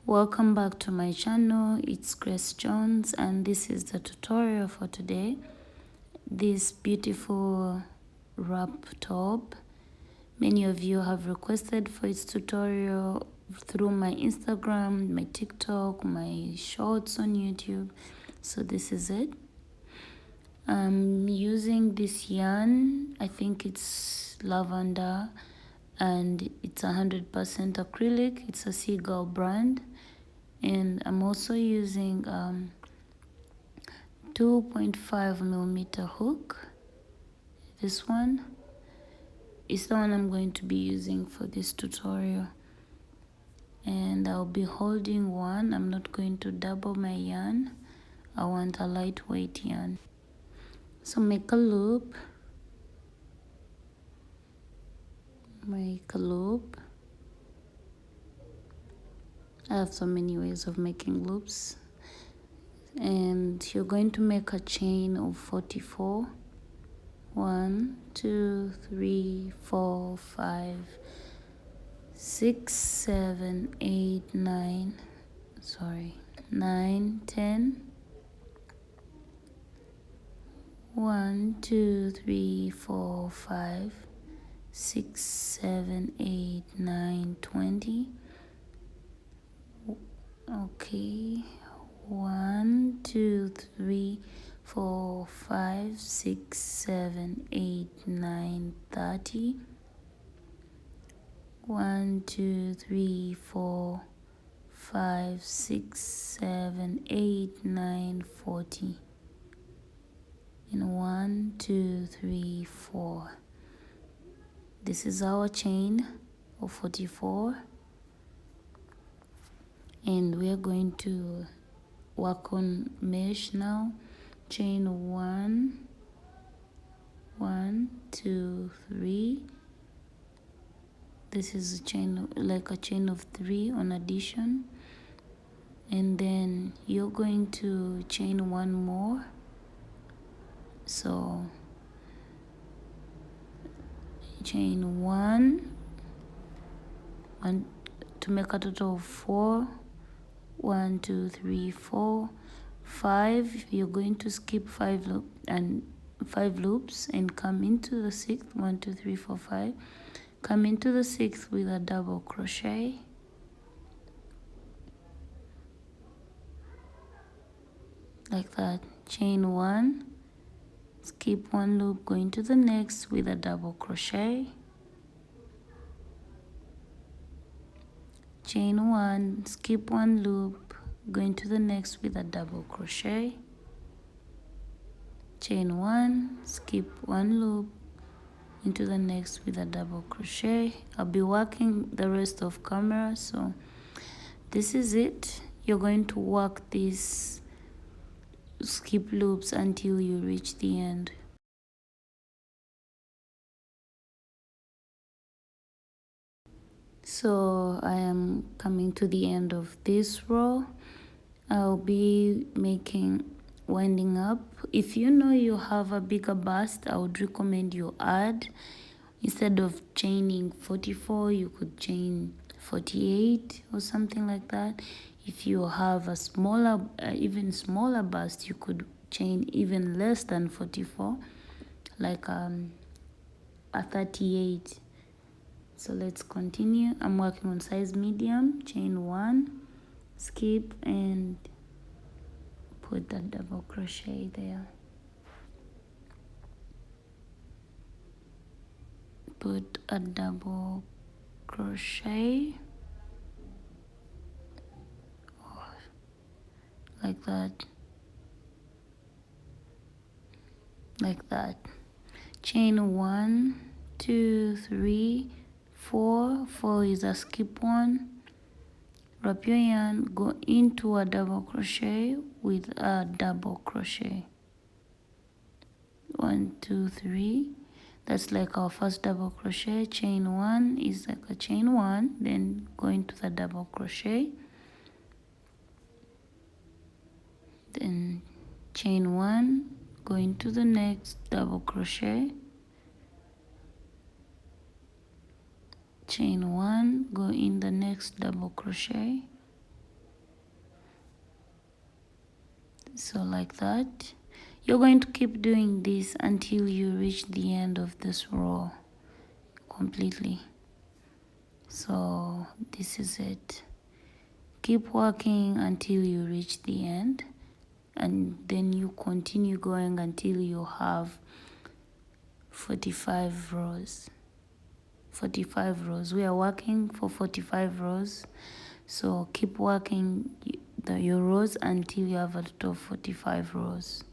Welcome back to my channel. It's Grace Jones and this is the tutorial for today. This beautiful wrap top, many of you have requested for its tutorial through my Instagram, my TikTok, my shorts on YouTube. So this is it. I'm using this yarn. I think it's lavender and it's 100% acrylic. It's a Seagull brand. And I'm also using 2.5mm hook. This one is the one I'm going to be using for this tutorial, and I'll be holding one. I'm not going to double my yarn. I want a lightweight yarn. So make a loop, I have so many ways of making loops, and you're going to make a chain of 44. 1 2 3 4 5 6 7 8 9 9 10. 1 2 3 4 5 6 7 8 9 20. Okay, 1 2 3 4 5 6 7 8 9 30. 1 2 3 4 5 6 7 8 9 40. And 1 2 3 4. This is our chain of 44, and we are going to work on mesh now. Chain 1 1 2 3. This is a chain, like a chain of 3 on addition, and then you're going to chain one more. So chain 1 to make a total of 4. 1 2 3 4 5. You're going to skip 5 loops and come into the 6th. 1 2 3 4 5. Come into the 6th with a double crochet, like that. Chain 1, skip 1 loop, go into the next with a double crochet. Chain 1, skip 1 loop, go into the next with a double crochet. Chain 1, skip 1 loop, into the next with a double crochet. I'll be working the rest of camera, so this is it. You're going to work these skip loops until you reach the end. So I am coming to the end of this row. I'll be winding up. If you know you have a bigger bust, I would recommend you add. Instead of chaining 44, you could chain 48 or something like that. If you have a smaller, even smaller bust, you could chain even less than 44, like a 38. So let's continue. I'm working on size medium. Chain 1, skip, and put a double crochet there. Put a double crochet, like that, like that. Chain 1 2 3 4. 4 is a skip one. Wrap your yarn, go into a double crochet with a double crochet. 1 2 3. That's like our first double crochet. Chain 1 is like a chain 1, then go into the double crochet, then chain 1, go into the next double crochet, chain 1, go in the next double crochet, So like that. You're going to keep doing this until you reach the end of this row completely. So this is it. Keep working until you reach the end, and then you continue going until you have 45 rows. 45 rows. We are working for 45 rows. So keep working your rows until you have a total of 45 rows.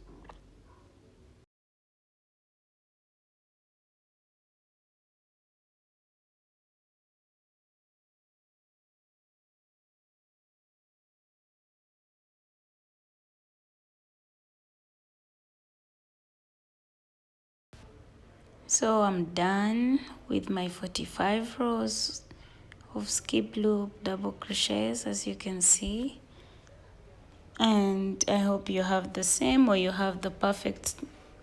So I'm done with my 45 rows of skip loop double crochets, as you can see. And I hope you have the same, or you have the perfect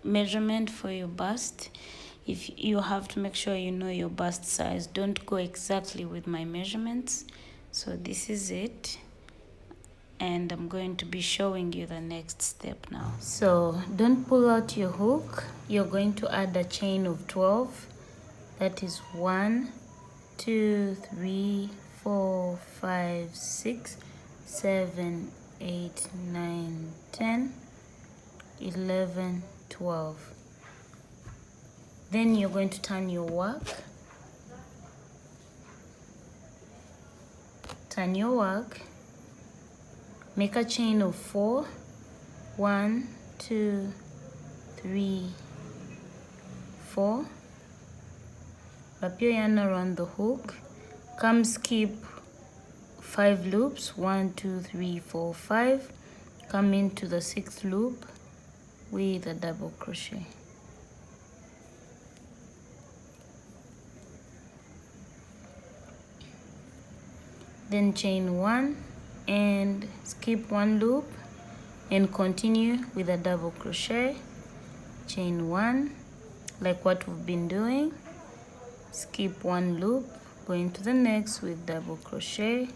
measurement for your bust. If you have to make sure you know your bust size, don't go exactly with my measurements. So this is it, and I'm going to be showing you the next step now. So don't pull out your hook. You're going to add a chain of 12. That is 1, 2, 3, 4, 5, 6, 7, 8, 9, 10, 11, 12. Then you're going to turn your work. Turn your work. Make a chain of 4. 1, 2, 3, 4. Wrap your yarn around the hook. Come skip 5 loops. 1, 2, 3, 4, 5. Come into the 6th loop with a double crochet. Then chain 1 and skip 1 loop and continue with a double crochet. Chain 1 like what we've been doing. Skip 1 loop, go into the next with double crochet.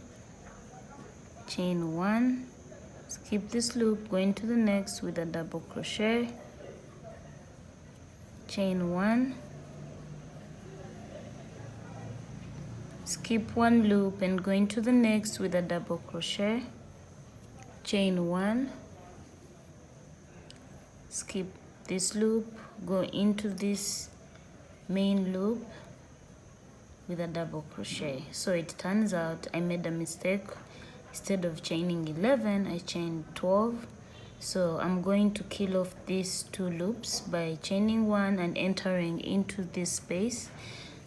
Chain 1, skip this loop, go into the next with a double crochet. Chain 1, skip 1 loop and go into the next with a double crochet. Chain 1, skip this loop, go into this main loop with a double crochet. So it turns out I made a mistake. Instead of chaining 11, I chained 12. So I'm going to kill off these 2 loops by chaining 1 and entering into this space.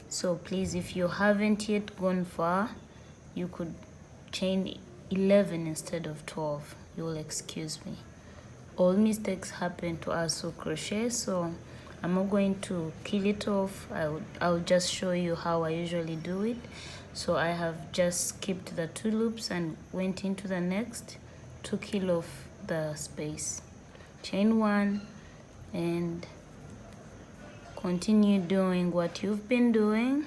So please, if you haven't yet gone far, you could chain 11 instead of 12. You will excuse me. All mistakes happen to us who crochet, so I'm not going to kill it off. I'll just show you how I usually do it. So I have just skipped the 2 loops and went into the next to kill off the space. Chain 1 and continue doing what you've been doing.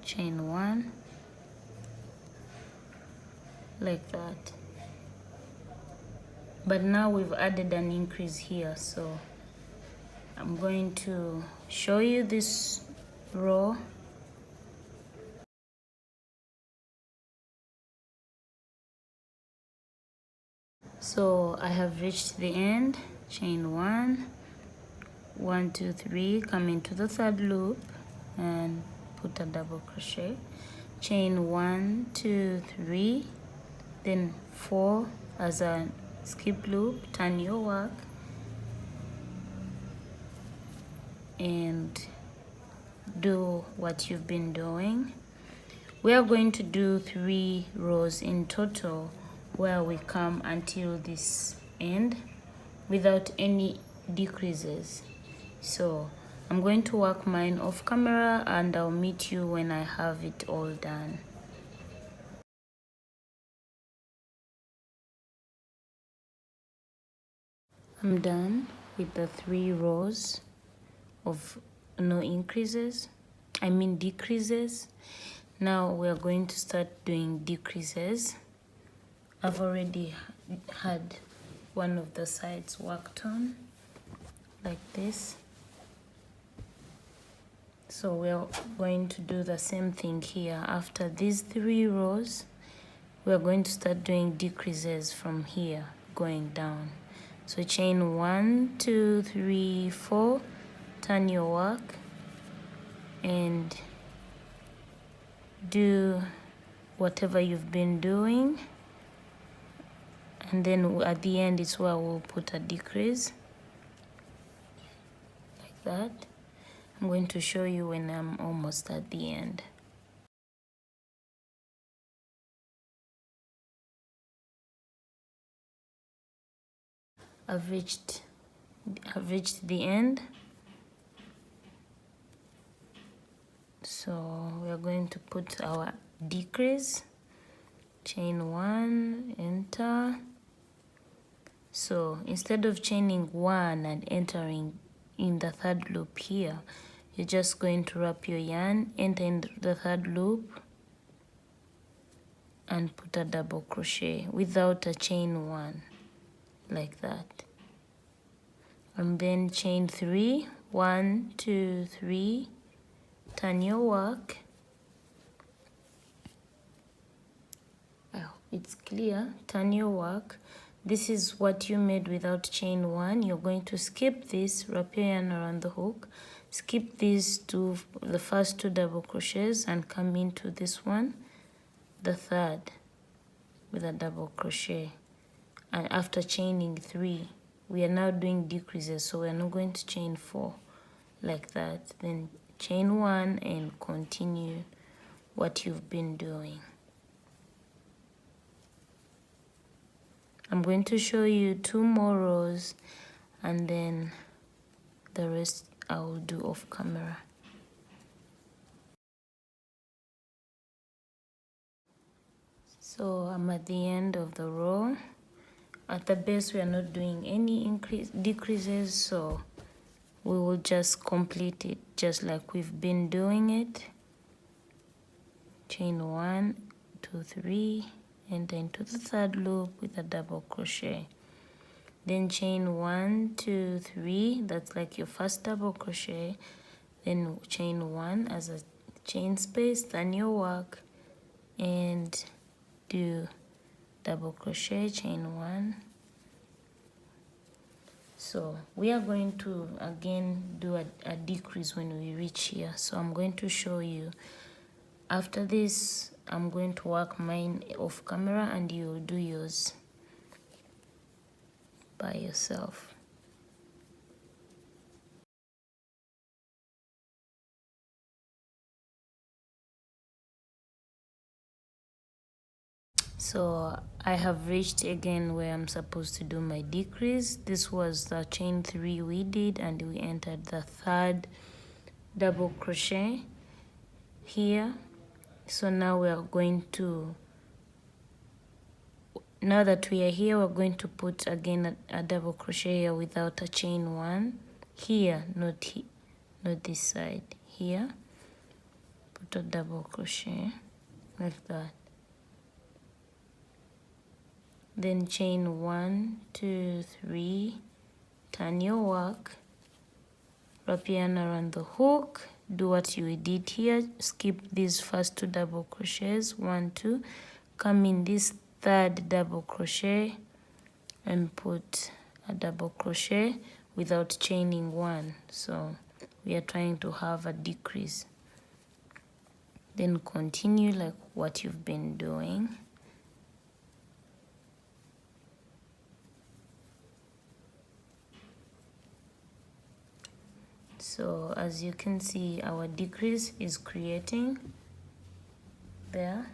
Chain 1 like that. But now we've added an increase here, so I'm going to show you this row. So I have reached the end. Chain 1, 1, 2, 3, come into the 3rd loop and put a double crochet. Chain 1, 2, 3, then 4 as a skip loop. Turn your work and do what you've been doing. We are going to do 3 rows in total where we come until this end without any decreases. So I'm going to work mine off camera and I'll meet you when I have it all done. I'm done with the 3 rows of no increases, decreases. Now we're going to start doing decreases. I've already had one of the sides worked on like this. So we're going to do the same thing here. After these 3 rows, we're going to start doing decreases from here going down. So chain 1, 2, 3, 4, turn your work and do whatever you've been doing, and then at the end is where we'll put a decrease like that. I'm going to show you when I'm almost at the end. I've reached the end. So we're going to put our decrease, chain 1, enter. So instead of chaining 1 and entering in the 3rd loop here, you're just going to wrap your yarn, enter in the 3rd loop and put a double crochet without a chain 1 like that, and then chain 3, 1, 2, 3, turn your work. I hope it's clear. Turn your work. This is what you made without chain 1. You're going to skip this, wrap your yarn around the hook, skip these two, the first 2 double crochets, and come into this one, the 3rd, with a double crochet. And after chaining 3, we are now doing decreases, so we're not going to chain 4 like that. Then chain 1 and continue what you've been doing. I'm going to show you 2 more rows and then the rest I will do off camera. So I'm at the end of the row. At the base we are not doing any decreases, so we will just complete it just like we've been doing it. Chain 1, 2, 3, enter into the 3rd loop with a double crochet. Then chain 1, 2, 3, that's like your first double crochet. Then chain 1 as a chain space, turn your work and do double crochet, chain 1. So we are going to again do a decrease when we reach here. So I'm going to show you. After this, I'm going to work mine off camera and you'll do yours by yourself. So I have reached again where I'm supposed to do my decrease. This was the chain 3 we did, and we entered the 3rd double crochet here. So now we are going to, now that we are here, we're going to put again a double crochet here without a chain 1 here, not this side. Here put a double crochet like that, then chain 1, 2, 3, turn your work, wrap your yarn around the hook, do what you did here, skip these first 2 double crochets, 1, 2, come in this 3rd double crochet and put a double crochet without chaining 1. So we are trying to have a decrease. Then continue like what you've been doing. So as you can see, our decrease is creating there,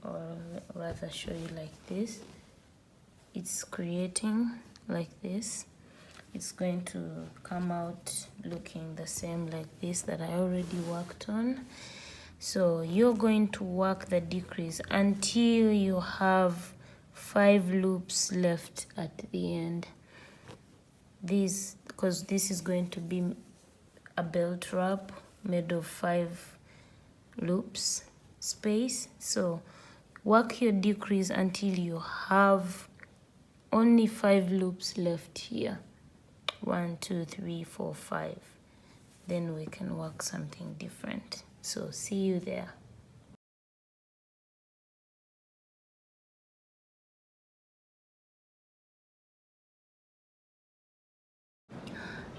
or rather show you like this. It's creating like this. It's going to come out looking the same like this that I already worked on. So you're going to work the decrease until you have 5 loops left at the end. This, because this is going to be a belt wrap made of 5 loops space. So Work your decrease until you have only 5 loops left here. 1, 2, 3, 4, 5. Then we can work something different. So see you there.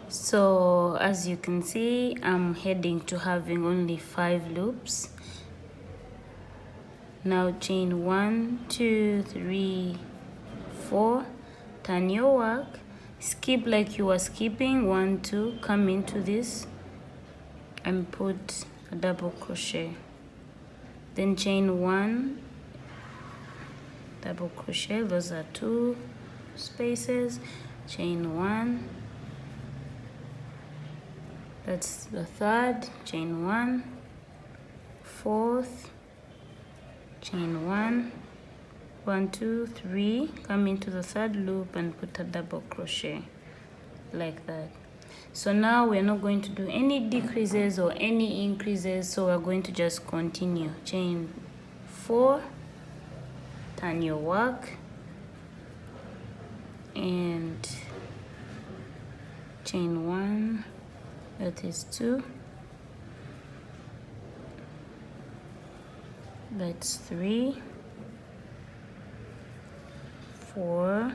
So as you can see, I'm heading to having only 5 loops. Now chain 1, 2, 3, 4. Turn your work. Skip like you were skipping. 1, 2. Come into this and put a double crochet. Then chain 1, double crochet. Those are 2 spaces. Chain 1. That's the third. Chain 1. Fourth. Chain 1. 1, 2, 3. Come into the third loop and put a double crochet like that. So now we're not going to do any decreases or any increases, so we're going to just continue. Chain 4. Turn your work and chain 1. That is 2. That's 3, 4,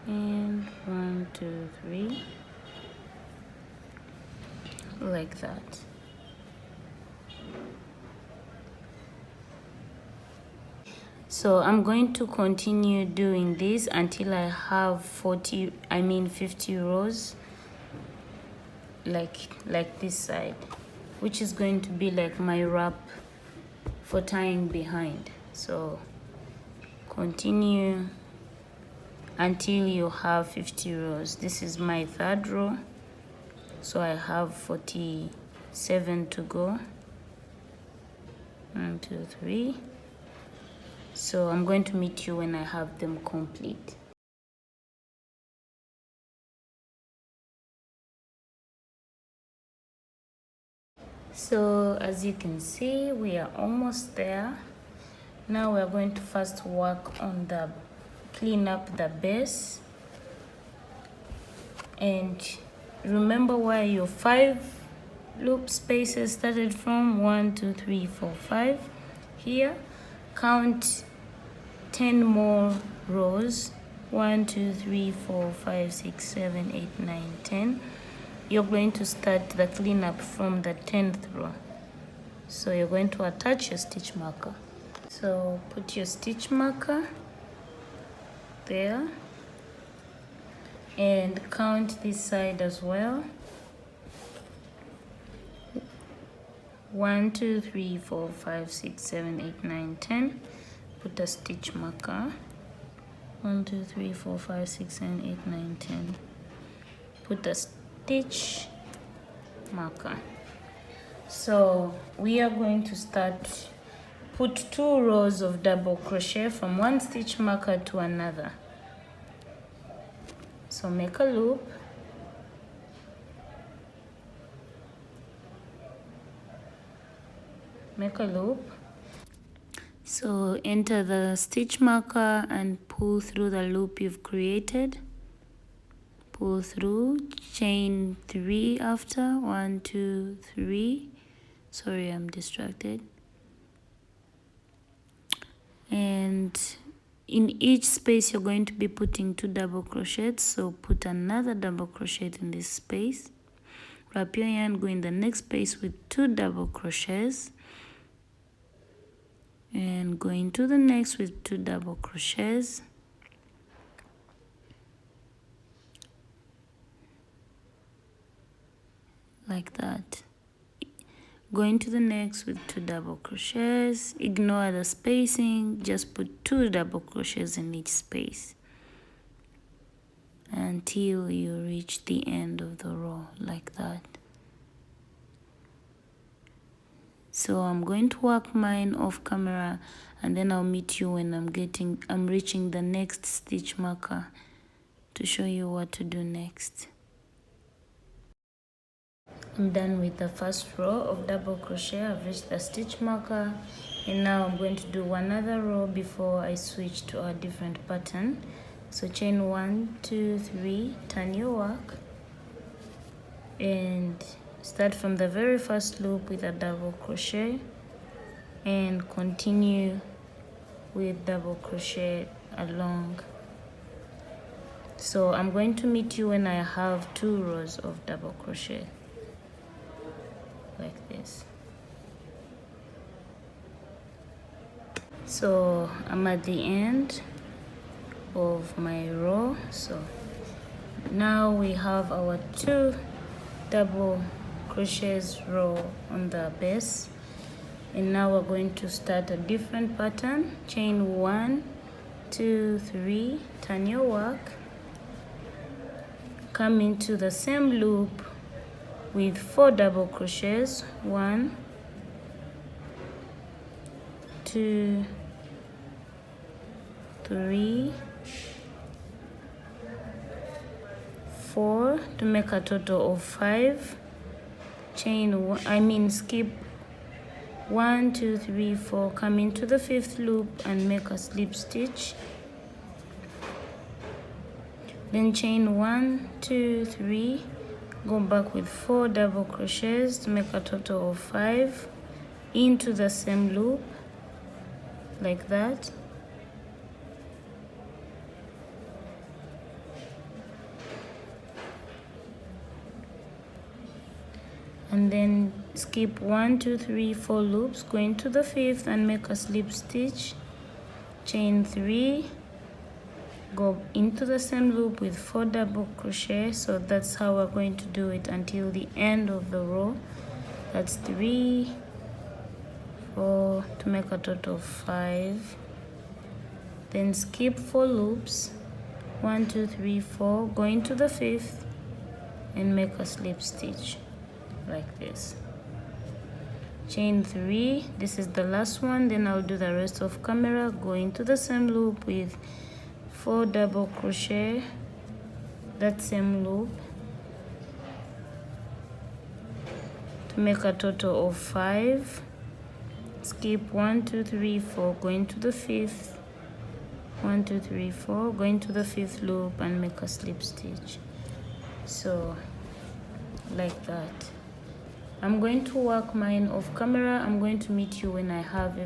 and 1, 2, 3, like that. So I'm going to continue doing this until I have 50 rows, like this side, which is going to be like my wrap for tying behind. So continue until you have 50 rows. This is my third row, so I have 47 to go. 1, 2, 3. So I'm going to meet you when I have them complete. So as you can see, we are almost there. Now we are going to first work on the clean up the base, and remember where your 5 loop spaces started from. 1, 2, 3, 4, 5. Here count 10 more rows. 1, 2, 3, 4, 5, 6, 7, 8, 9, 10. You're going to start the cleanup from the 10th row. So you're going to attach your stitch marker. So put your stitch marker there and count this side as well. 1, 2, 3, 4, 5, 6, 7, 8, 9, 10. Put a stitch marker. 1, 2, 3, 4, 5, 6, 7, 8, 9, 10. Put a stitch marker. So we are going to start. Put 2 rows of double crochet from one stitch marker to another. So make a loop. Make a loop. So enter the stitch marker and pull through the loop you've created. Pull through, chain 3 after. 1, 2, 3. Sorry, I'm distracted. And in each space you're going to be putting 2 double crochets, so put another double crochet in this space. Wrap your yarn, go in the next space with 2 double crochets, and go into the next with 2 double crochets. Like that. Go into the next with 2 double crochets. Ignore the spacing, just put 2 double crochets in each space until you reach the end of the row, like that. So I'm going to work mine off camera, and then I'll meet you when I'm reaching the next stitch marker to show you what to do next. I'm done with the first row of double crochet. I've reached the stitch marker, And now I'm going to do one other row before I switch to a different pattern. So chain 1, 2, 3, turn your work and start from the very first loop with a double crochet and continue with double crochet along. So I'm going to meet you when I have 2 rows of double crochet like this. So I'm at the end of my row. So now we have our 2 double crochets row on the base, and now we're going to start a different pattern. Chain 1, 2, 3, turn your work, come into the same loop with 4 double crochets. 1, 2, 3, 4 to make a total of 5. Skip 1, 2, 3, 4, come into the 5th loop and make a slip stitch. Then chain 1, 2, 3, go back with 4 double crochets to make a total of 5 into the same loop like that. And then skip 1, 2, 3, 4 loops, go into the 5th and make a slip stitch. Chain 3, go into the same loop with 4 double crochet. So that's how we're going to do it until the end of the row. That's 3, 4 to make a total of 5. Then skip 4 loops, 1, 2, 3, 4, go into the 5th and make a slip stitch like this. Chain 3, this is the last one, then I'll do the rest of camera. Go into the same loop with 4 double crochet, that same loop, to make a total of 5. Skip 1, 2, 3, 4, go into the 5th, 1, 2, 3, 4, go into the 5th loop and make a slip stitch. So like that. I'm going to work mine off camera. I'm going to meet you when I have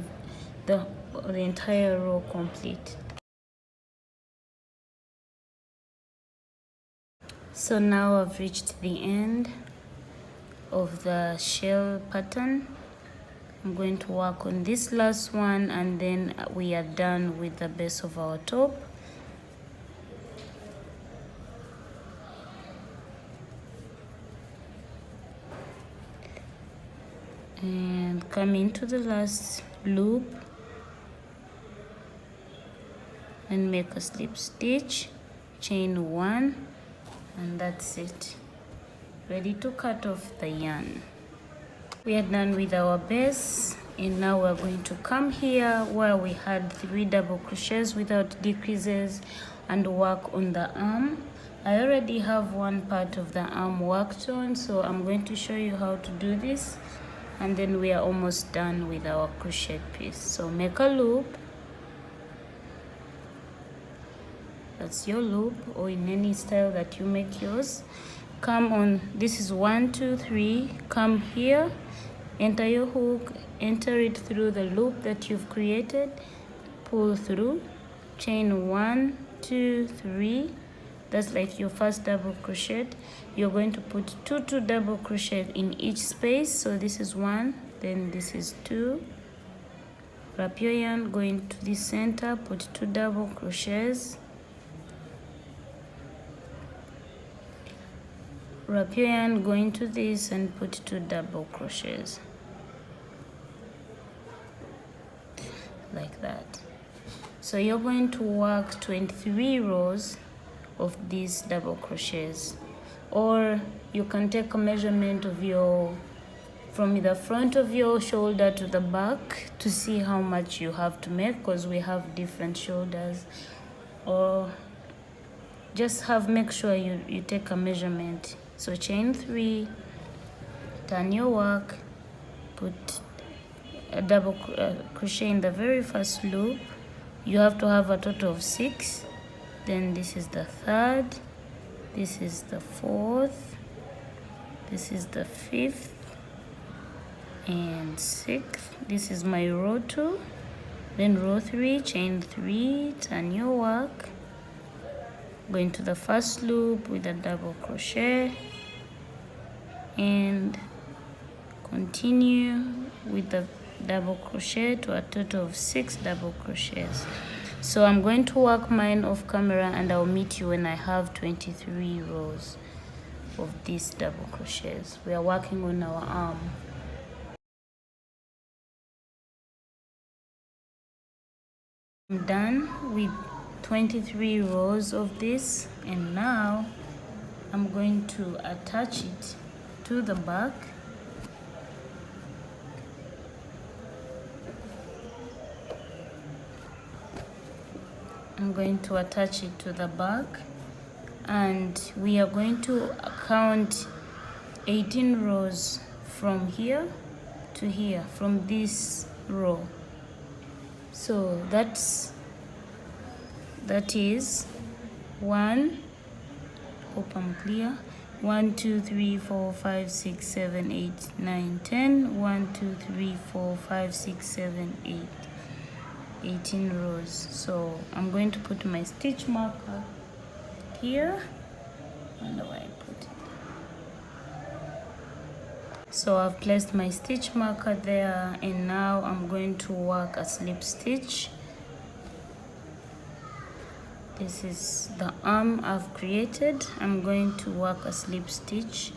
the entire row complete. So now I've reached the end of the shell pattern. I'm going to work on this last one and then we are done with the base of our top. And come into the last loop and make a slip stitch, chain 1, and that's it. Ready to cut off the yarn. We are done with our base, and now we're going to come here where we had 3 double crochets without decreases and work on the arm. I already have one part of the arm worked on, so I'm going to show you how to do this, and then we are almost done with our crochet piece. So make a loop, that's your loop, or in any style that you make yours. Come on, this is 1, 2, 3, come here, enter your hook, enter it through the loop that you've created, pull through, chain 1, 2, 3, that's like your first double crochet. You're going to put 2 double crochet in each space. So this is 1, then this is 2. Wrap your yarn, go into the center, put 2 double crochets. Wrap your yarn, go into this and put 2 double crochets like that. So you're going to work 23 rows of these double crochets, or you can take a measurement of from the front of your shoulder to the back to see how much you have to make, because we have different shoulders, or just make sure you take a measurement. So chain 3, turn your work, put a double crochet in the very first loop. You have to have a total of 6. Then this is the 3rd, this is the 4th, this is the 5th and 6th. This is my row 2. Then row 3, chain 3, turn your work, go into the first loop with a double crochet and continue with the double crochet to a total of 6 double crochets. So I'm going to work mine off camera and I'll meet you when I have 23 rows of these double crochets. We are working on our arm. I'm done with 23 rows of this, and now I'm going to attach it to the back. I'm going to attach it to the back, and we are going to count 18 rows from here to here, from this row. So that is 1, hope I'm clear, 1 2 3 4 5 6 7 8 9 10, 1 2 3 4 5 6 7 8, 18 rows. So I'm going to put my stitch marker here. Where do I put it? So I've placed my stitch marker there, and now I'm going to work a slip stitch. This is the arm I've created. I'm going to work a slip stitch.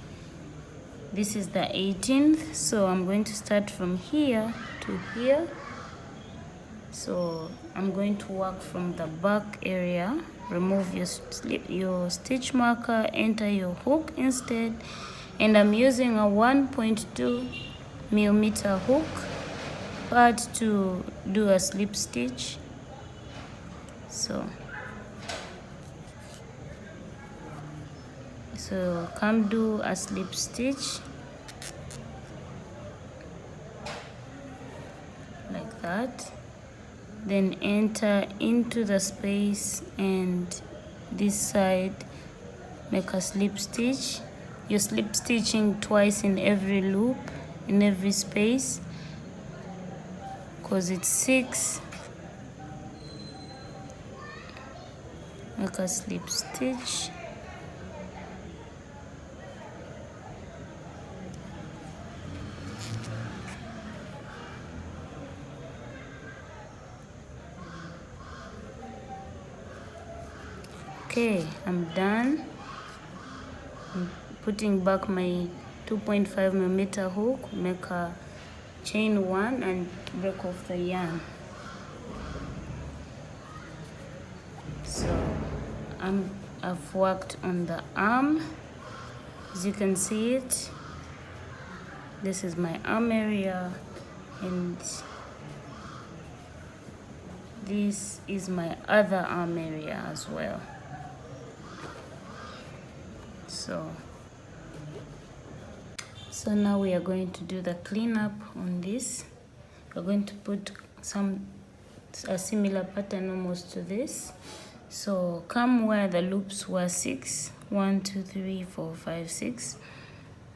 This is the 18th, so I'm going to start from here to here. So I'm going to work from the back area. Remove your stitch marker, enter your hook instead, and I'm using a 1.2 millimeter hook part to do a slip stitch. So come do a slip stitch like that, then enter into the space, and this side make a slip stitch. You're slip stitching twice in every loop, in every space, because it's 6. Make a slip stitch. Okay, I'm done. I'm putting back my 2.5 millimeter hook, make a chain 1 and break off the yarn. So I've worked on the arm. As you can see it, this is my arm area, and this is my other arm area as well. So now we are going to do the cleanup on this. We're going to put a similar pattern almost to this. So come where the loops were 6, 1 2 3 4 5 6,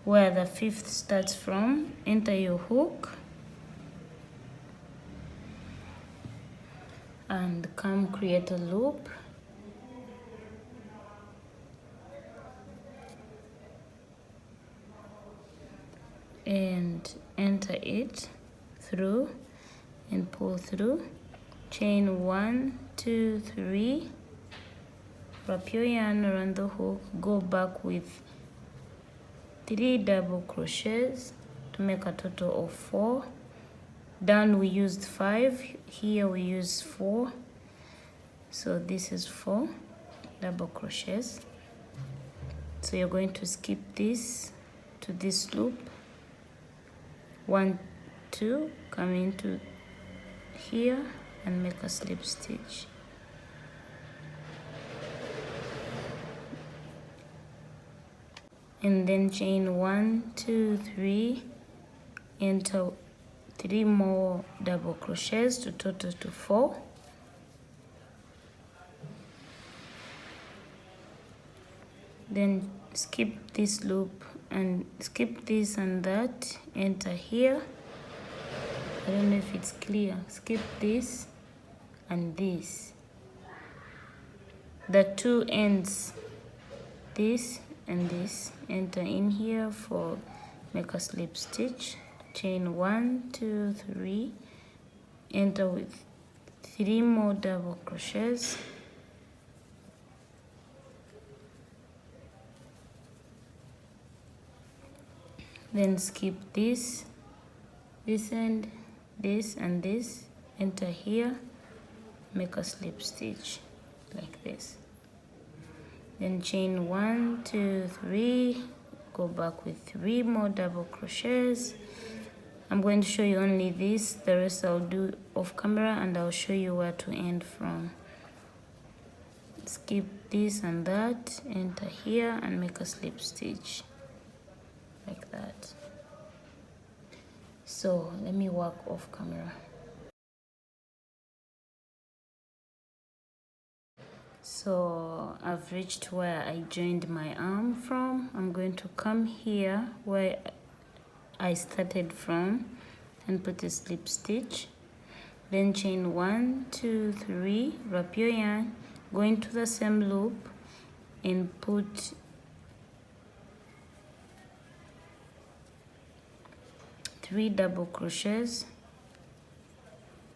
where the 5th starts from, enter your hook and come create a loop. And enter it through and pull through, chain 1 2 3, wrap your yarn around the hook, go back with 3 double crochets to make a total of 4. Down we used 5, here we used 4, so this is 4 double crochets. So you're going to skip this to this loop, 1 2, come into here and make a slip stitch. And then chain 1 2 3, enter 3 more double crochets to total to 4. Then skip this loop and skip this and that, enter here. I don't know if it's clear. Skip this and this, the two ends, this and this, enter in here for make a slip stitch, chain 1 2 3, enter with 3 more double crochets, then skip this end, this and this, enter here, make a slip stitch like this, then chain 1 2 3, go back with 3 more double crochets. I'm going to show you only this, the rest I'll do off camera, and I'll show you where to end from. Skip this and that, enter here and make a slip stitch like that. So let me work off camera. So I've reached where I joined my arm from. I'm going to come here where I started from and put a slip stitch, then chain 1 2 3, wrap your yarn, go into the same loop and put 3 double crochets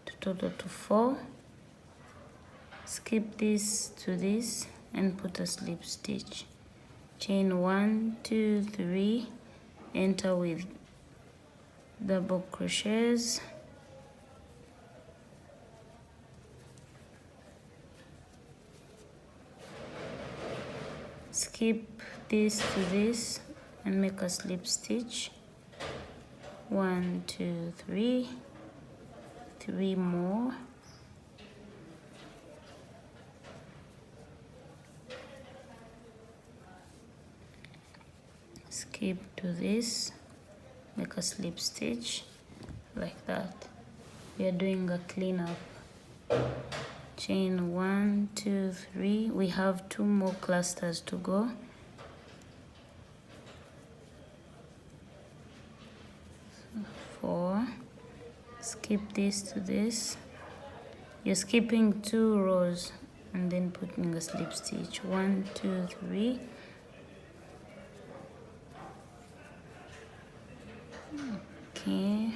to total to 4. Skip this to this and put a slip stitch, chain 1 2 3, enter with double crochets, skip this to this and make a slip stitch, 1 2 3, 3 more, skip to this, make a slip stitch like that. We are doing a cleanup. Chain 1 2 3, we have 2 more clusters to go. So 4, skip this to this, you're skipping 2 rows and then putting a slip stitch, 1 2 3, okay,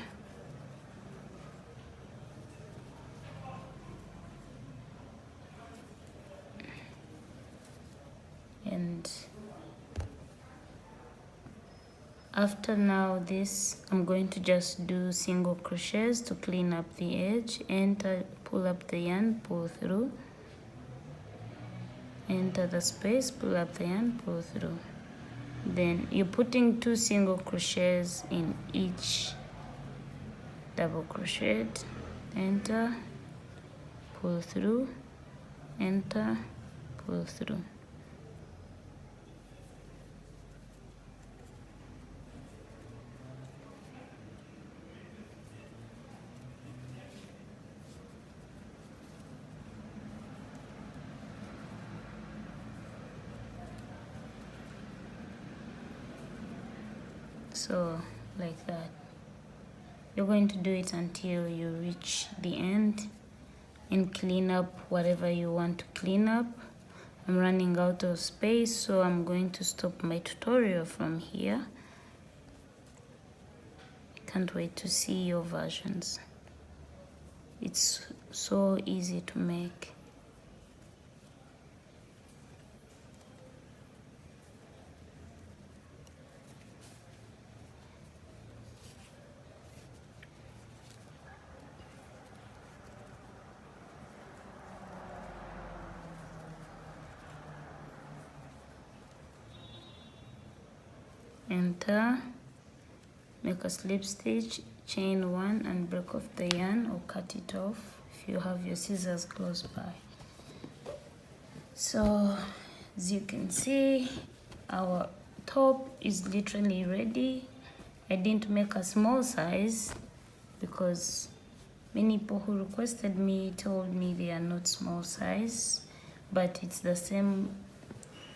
and after now this, I'm going to just do single crochets to clean up the edge. Enter, pull up the yarn, pull through, enter the space, pull up the yarn, pull through. Then you're putting 2 single crochets in each double crochet, enter, pull through, enter, pull through. So like that, you're going to do it until you reach the end and clean up whatever you want to clean up. I'm running out of space, so I'm going to stop my tutorial from here. Can't wait to see your versions. It's so easy to make. Enter, make a slip stitch, chain 1 and break off the yarn or cut it off if you have your scissors close by. So as you can see, our top is literally ready. I didn't make a small size because many people who requested me told me they are not small size, but it's the same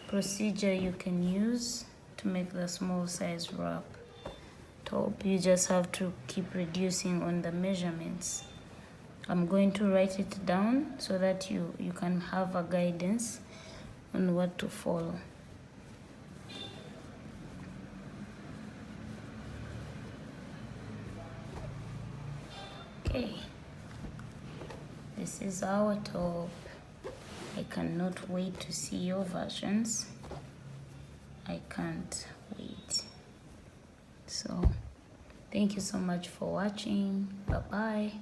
procedure you can use to make the small size wrap top. You just have to keep reducing on the measurements. I'm going to write it down so that you can have a guidance on what to follow. Okay, this is our top. I cannot wait to see your versions. I can't wait. So thank you so much for watching. Bye bye.